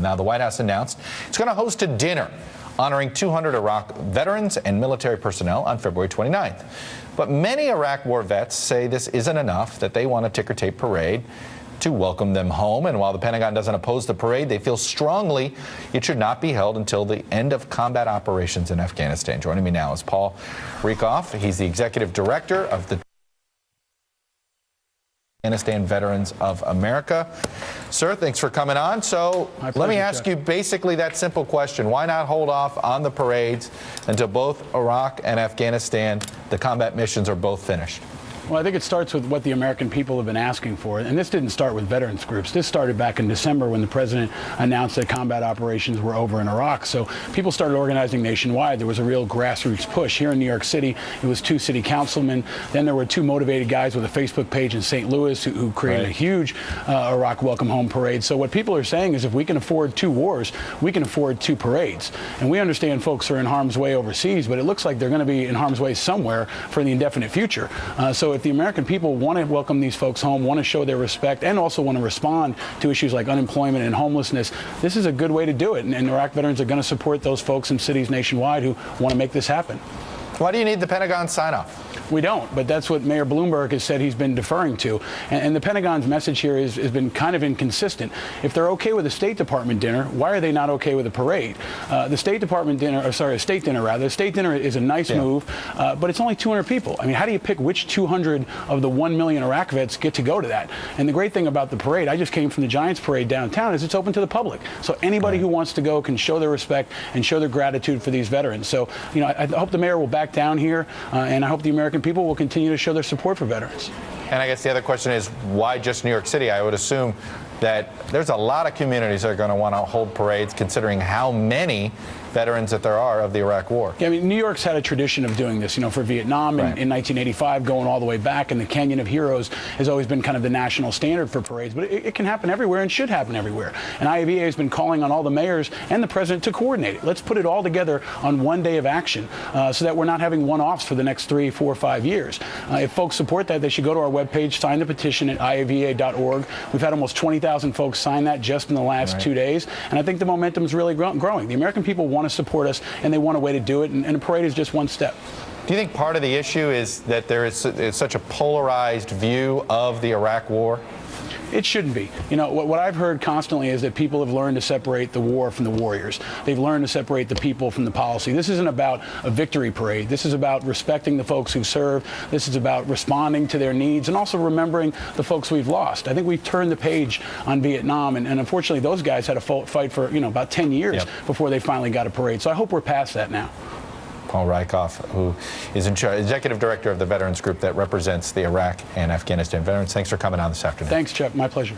Now, the White House announced it's going to host a dinner honoring 200 Iraq veterans and military personnel on February 29th. But many Iraq war vets say this isn't enough, that they want a ticker tape parade to welcome them home. And while the Pentagon doesn't oppose the parade, they feel strongly it should not be held until the end of combat operations in Afghanistan. Joining me now is Paul Rieckhoff. He's the executive director of the Afghanistan Veterans of America. Sir, thanks for coming on. So let me ask you basically that simple question. Why not hold off on the parades until both Iraq and Afghanistan, the combat missions, are both finished? Well, I think it starts with what the American people have been asking for. And this didn't start with veterans groups. This started back in December when the president announced that combat operations were over in Iraq. So people started organizing nationwide. There was a real grassroots push. Here in New York City, it was 2 city councilmen. Then there were 2 motivated guys with a Facebook page in St. Louis who created a huge Iraq Welcome Home parade. So what people are saying is if we can afford 2 wars, we can afford 2 parades. And we understand folks are in harm's way overseas, but it looks like they're going to be in harm's way somewhere for the indefinite future. So if the American people want to welcome these folks home, want to show their respect, and also want to respond to issues like unemployment and homelessness, this is a good way to do it. And Iraq veterans are going to support those folks in cities nationwide who want to make this happen. Why do you need the Pentagon sign-off? We don't, but that's what Mayor Bloomberg has said he's been deferring to. And the Pentagon's message here has been kind of inconsistent. If they're okay with a State Department dinner, why are they not okay with a parade? The State Department dinner, or sorry, a state dinner rather, the state dinner is a nice move, but it's only 200 people. I mean, how do you pick which 200 of the 1 million Iraq vets get to go to that? And the great thing about the parade, I just came from the Giants parade downtown, is it's open to the public. So anybody who wants to go can show their respect and show their gratitude for these veterans. So, you know, I hope the mayor will back down here, and I hope the American people will continue to show their support for veterans. And I guess the other question is, why just New York City? I would assume that there's a lot of communities that are going to want to hold parades, considering how many veterans that there are of the Iraq War. Yeah, I mean, New York's had a tradition of doing this, you know, for Vietnam in 1985, going all the way back, and the Canyon of Heroes has always been kind of the national standard for parades, but it can happen everywhere and should happen everywhere. And IAVA has been calling on all the mayors and the president to coordinate it. Let's put it all together on one day of action so that we're not having one-offs for the next 3, 4, 5 years. If folks support that, they should go to our webpage, sign the petition at IAVA.org. We've had almost 20,000 folks sign that just in the last 2 days, and I think the momentum is really growing. The American people want to support us, and they want a way to do it, and a parade is just one step. Do you think part of the issue is that there is such a polarized view of the Iraq War? It shouldn't be. You know, what I've heard constantly is that people have learned to separate the war from the warriors. They've learned to separate the people from the policy. This isn't about a victory parade. This is about respecting the folks who serve. This is about responding to their needs and also remembering the folks we've lost. I think we've turned the page on Vietnam, and unfortunately those guys had to fight for, you know, about 10 years before they finally got a parade. So I hope we're past that now. Paul Rieckhoff, who is in charge, executive director of the veterans group that represents the Iraq and Afghanistan veterans. Thanks for coming on this afternoon. Thanks, Chuck. My pleasure.